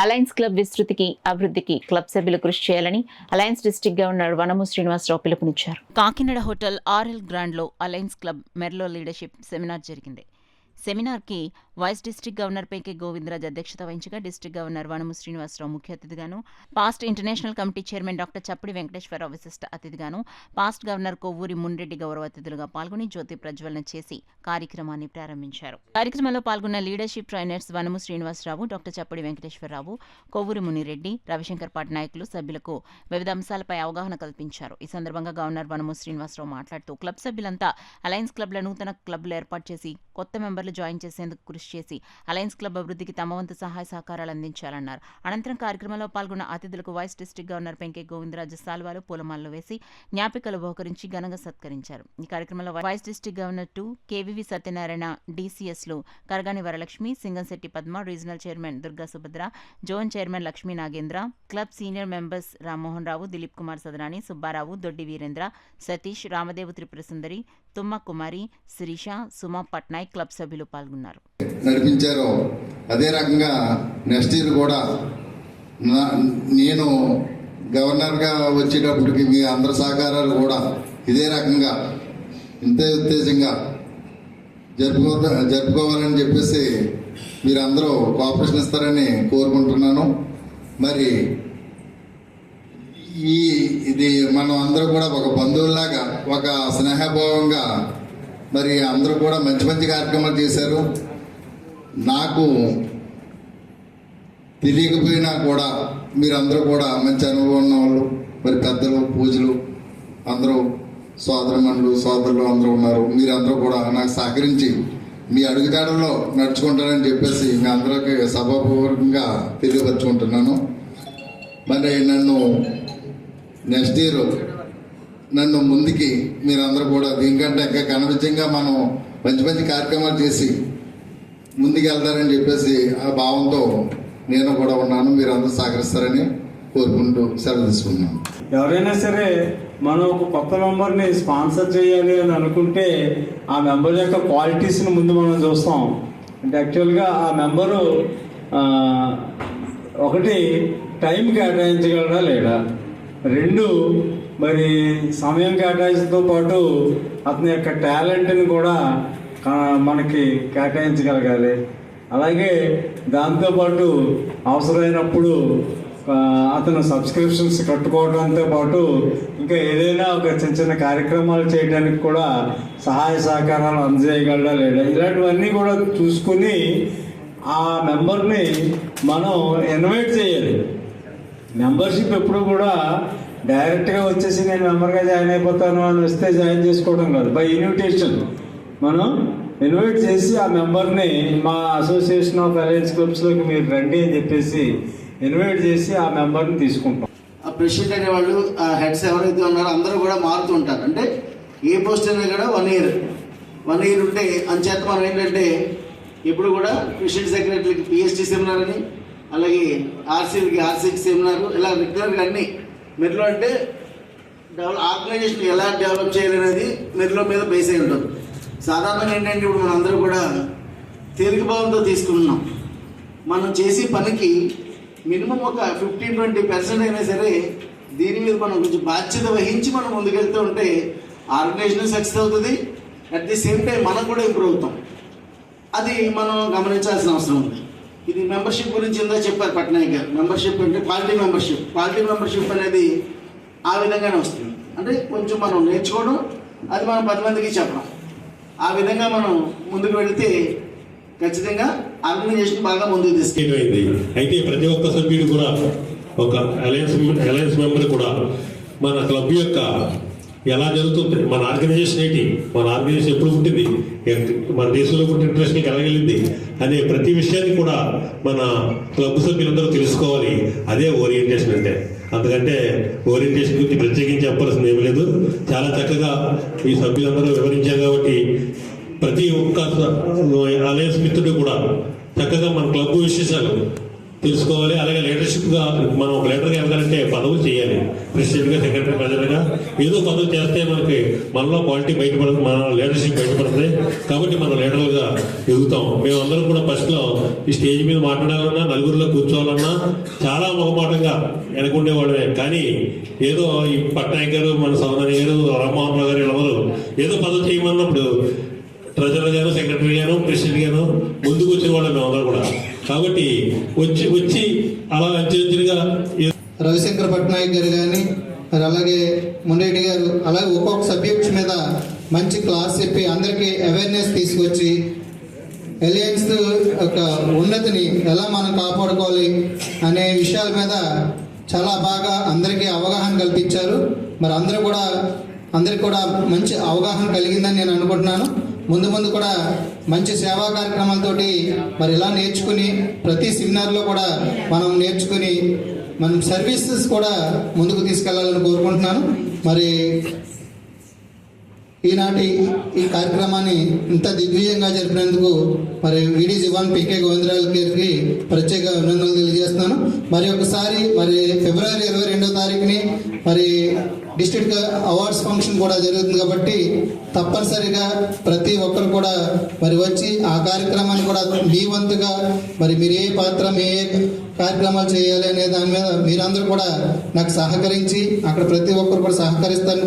Alliance club విస్తృతికి అభివృద్ధికి club సభ్యులు కృషి చేయాలని alliance district governor Vanamu Srinivasarao పిలుపునిచ్చారు. కాకినాడ హోటల్ ఆర్ఎల్ గ్రాండ్లో అలయన్స్ క్లబ్ మెర్లో లీడర్షిప్ సెమినార్ జరిగింది. సెమినార్కి vice district governor Penke Govindaraj అధ్యక్షత వహించగా డిస్ట్రిక్ట్ గవర్నర్ వనము శ్రీనివాసరావు ముఖ్య అతిథిగాను, past international committee chairman doctor Chappidi Venkateswararao విశిష్ట అతిథిగాను, పాస్ట్ గవర్నర్ కొవ్వూరి మున్రెడ్డి గౌరవ అతిథులుగా పాల్గొని జ్యోతి ప్రజ్వలన చేసి కార్యక్రమాన్ని ప్రారంభించారు. కార్యక్రమంలో పాల్గొన్న లీడర్షిప్ ట్రైనర్స్ వనము శ్రీనివాసరావు, డాక్టర్ చప్పిడి వెంకటేశ్వరరావు, కొవ్వూరి మునిరెడ్డి, రవిశంకర్ పాట్ నాయకులు సభ్యులకు వివిధ అంశాలపై అవగాహన కల్పించారు. ఈ సందర్భంగా గవర్నర్ వనము శ్రీనివాసరావు మాట్లాడుతూ క్లబ్ సభ్యులంతా అలయన్స్ క్లబ్ల నూతన క్లబ్లు ఏర్పాటు చేసి కొత్త మెంబర్లు జాయిన్ చేసేందుకు కృషి చేసి అలయన్స్ క్లబ్ అభివృద్ధికి తమ వంతు సహాయ సహకారాలు అందించాలన్నారు. అనంతరం కార్యక్రమంలో పాల్గొన్న అతిథులకు vice district governor Penke Govindaraju సాల్వాలు పూలమాలలు వేసి జ్ఞాపికలు బహుకరించి ఘనంగా సత్కరించారు. ఈ కార్యక్రమంలో vice district governor 2 KVV Satyanarayana, డీసీఎస్లు Karagani Varalakshmi, Singamsetti Padma, regional chairman Durga Subhadra, zone chairman Lakshmi Nagendra, club senior members Rammohan Rao, Dilip Kumar Sadarani, Subbarao, Doddi Veerendra, Satish, Ramadevu Tripura Sundari, Thumma Kumari, Sirisha, Suma Patnaik club సభ్యులు పాల్గొన్నారు. నడిపించారో అదే రకంగా నెక్స్ట్ ఇయర్ కూడా నేను గవర్నర్గా వచ్చేటప్పటికి మీ అందరి సహకారాలు కూడా ఇదే రకంగా ఇంతే ఉత్తేజంగా జరుపుకోవాలని చెప్పేసి మీరందరూ కోఆపరేషన్ ఇస్తారని కోరుకుంటున్నాను. మరి ఇది మనం అందరూ కూడా ఒక బంధువుల్లాగా ఒక స్నేహభావంగా మరి అందరూ కూడా మంచి మంచి కార్యక్రమాలు చేశారు. నాకు తెలియకపోయినా కూడా మీరందరూ కూడా మంచి అనుభవం ఉన్న వాళ్ళు, మరి పెద్దలు, పూజలు అందరూ సోదరులు అందరూ ఉన్నారు. మీరందరూ కూడా నాకు సహకరించి మీ అడుగుజాడల్లో నడుచుకుంటారని చెప్పేసి మీ అందరికీ సభాపూర్వకంగా తెలియపరుచుకుంటున్నాను. మరి నన్ను నెక్స్ట్ ఇయర్ ముందుకి మీరందరూ కూడా దీనికంటే ఇంకా కనవిజంగా మనం మంచి మంచి కార్యక్రమాలు చేసి ముందుకు వెళ్తారని చెప్పేసి ఆ భావంతో నేను కూడా ఉన్నాను. మీరు అందరూ సహకరిస్తారని కోరుకుంటూ సెలవు తీసుకున్నాను. ఎవరైనా సరే మనం ఒక కొత్త మెంబర్ని స్పాన్సర్ చేయాలి అని అనుకుంటే ఆ మెంబర్ యొక్క క్వాలిటీస్ని ముందు మనం చూస్తాం. అంటే యాక్చువల్గా ఆ మెంబరు ఒకటి టైం కేటాయించగలడా లేడా, 2 మరి సమయం కేటాయించడంతో పాటు అతని యొక్క టాలెంట్ని కూడా మనకి కేటాయించగలగాలి. అలాగే దాంతోపాటు అవసరమైనప్పుడు అతను సబ్స్క్రిప్షన్స్ కట్టుకోవడంతో పాటు ఇంకా ఏదైనా ఒక చిన్న కార్యక్రమాలు చేయడానికి కూడా సహాయ సహకారాలు అందజేయగలడా లేదా, ఇలాంటివన్నీ కూడా చూసుకుని ఆ మెంబర్ని మనం ఇన్వైట్ చేయాలి. మెంబర్షిప్ ఎప్పుడు కూడా డైరెక్ట్గా వచ్చేసి నేను మెంబర్గా జాయిన్ అయిపోతాను అని వస్తే జాయిన్ చేసుకోవడం కాదు, బై ఇన్విటేషన్ మనం ఇన్వైట్ చేసి ఆ మెంబర్ని మా అసోసియేషన్ ఆఫ్ అలయన్స్ క్లబ్స్లోకి మీరు రండి అని చెప్పేసి ఇన్వైట్ చేసి ఆ మెంబర్ని తీసుకుంటాం. ఆ ప్రెసిడెంట్ అనే వాళ్ళు, ఆ హెడ్స్ ఎవరైతే ఉన్నారో అందరూ కూడా మారుతూ ఉంటారు. అంటే ఏ పోస్ట్ అయినా కూడా 1 ఇయర్ ఉంటే అంచేత మనం ఏంటంటే ఇప్పుడు కూడా ప్రెసిడెంట్ సెక్రటరీకి పిహెచ్డి సెమినార్ అని, అలాగే ఆర్సీకి సెమినార్, ఇలా రెగ్యులర్గా అన్నీ మెర్లో అంటే ఆర్గనైజేషన్ ఎలా డెవలప్ చేయాలనేది మెర్లో మీద బేస్ అయి ఉంటుంది. సాధారణంగా ఏంటంటే ఇప్పుడు మనం అందరూ కూడా తేలికభావంతో తీసుకుంటున్నాం. మనం చేసే పనికి మినిమం ఒక 15-20% అయినా సరే దీని మీద మనం కొంచెం బాధ్యత వహించి మనం ముందుకెళ్తూ ఉంటే ఆర్గనైజేషన్ సక్సెస్ అవుతుంది. అట్ ది సేమ్ టైం మనం కూడా ఇంప్రూవ్ అవుతాం. అది మనం గమనించాల్సిన అవసరం ఉంది. ఇది మెంబర్షిప్ గురించి ఇందా చెప్పారు పట్నాయక్ గారు. మెంబర్షిప్ అంటే క్వాలిటీ మెంబర్షిప్ అనేది ఆ విధంగానే వస్తుంది. అంటే కొంచెం మనం నేర్చుకోవడం, అది మనం 10 మందికి చెప్పడం, ఆ విధంగా మనం ముందుకు వెళితే ఖచ్చితంగా ఆర్గనైజేషన్ బాగా ముందుకు తీసుకెళ్ళింది. అయితే ప్రతి ఒక్క సభ్యుడు కూడా ఒక అలయన్స్ మెంబర్ కూడా మన క్లబ్ యొక్క ఎలా జరుగుతుంది, మన ఆర్గనైజేషన్ ఏంటి, మన ఆర్గనైజేషన్ ఎప్పుడు పుట్టింది, మన దేశంలో పుట్టిన ఇంట్రెస్ట్కి ఎలా వెళ్ళింది అనే ప్రతి విషయాన్ని కూడా మన క్లబ్ సభ్యులందరూ తెలుసుకోవాలి. అదే ఓరియంటేషన్ అంటే. అందుకంటే ఓరియంటేషన్ గురించి ప్రత్యేకించి చెప్పాల్సింది ఏమి లేదు. చాలా చక్కగా ఈ సభ్యులందరూ వివరించారు కాబట్టి ప్రతి ఒక్క అలయన్స్ మిత్రుడు కూడా చక్కగా మన క్లబ్ విశేషాలు తెలుసుకోవాలి. అలాగే లీడర్షిప్గా మనం ఒక లీడర్గా ఎదగాలంటే పదవులు చేయాలి. ప్రెసిడెంట్గా, సెక్రటరీ, ప్రెసిడెంట్గా ఏదో పదవి చేస్తే మనలో క్వాలిటీ బయటపడుతుంది, మన లీడర్షిప్ బయటపడుతుంది. కాబట్టి మనం లీడర్లుగా ఎదుగుతాం. మేమందరం కూడా ఫస్ట్లో ఈ స్టేజ్ మీద మాట్లాడాలన్నా, నలుగురిలో కూర్చోవాలన్నా చాలా మొహమాటంగా వెనకుండేవాళ్ళమే. కానీ ఏదో ఈ పట్నాయక్ గారు, మన సౌందర్య గారు, రామ్మోహన్ రావు గారు వీళ్ళందరూ ఏదో పదవి చేయమన్నప్పుడు ట్రెజరర్ గాను, సెక్రటరీ గాను, ప్రెసిడెంట్ గాను ముందుకు వచ్చిన వాళ్ళు మేమందరూ కూడా. కాబట్టి వచ్చి అలా అంచెలుగా రవిశంకర్ పట్నాయక్ గారు కానీ, మరి అలాగే మున్రెడ్డి గారు, అలాగే ఒక్కొక్క సబ్జెక్ట్స్ మీద మంచి క్లాస్ చెప్పి అందరికీ అవేర్నెస్ తీసుకొచ్చి అలయన్స్ యొక్క ఉన్నతిని ఎలా మనం కాపాడుకోవాలి అనే విషయాల మీద చాలా బాగా అందరికీ అవగాహన కల్పించారు. మరి అందరికీ కూడా మంచి అవగాహన కలిగిందని నేను అనుకుంటున్నాను. ముందు ముందు కూడా మంచి సేవా కార్యక్రమాలతోటి మరి ఇలా నేర్చుకుని ప్రతి సెమినార్లో కూడా మనం నేర్చుకుని మనం సర్వీసెస్ కూడా ముందుకు తీసుకెళ్లాలని కోరుకుంటున్నాను. మరి ఈనాటి ఈ కార్యక్రమాన్ని ఇంత దిగ్విజయంగా జరిపినందుకు మరి VD-1 PK గోవిందరాజు గారికి ప్రత్యేక అభినందనలు తెలియజేస్తున్నాను. మరి ఒకసారి మరి ఫిబ్రవరి 22వ తారీఖుని మరి డిస్ట్రిక్ట్ అవార్డ్స్ ఫంక్షన్ కూడా జరుగుతుంది. కాబట్టి తప్పనిసరిగా ప్రతి ఒక్కరు కూడా మరి వచ్చి ఆ కార్యక్రమాన్ని కూడా మీ వంతుగా మరి మీరు ఏ పాత్ర, ఏ కార్యక్రమాలు చేయాలి అనే దాని మీద మీరందరూ కూడా నాకు సహకరించి అక్కడ ప్రతి ఒక్కరు కూడా సహకరిస్తాను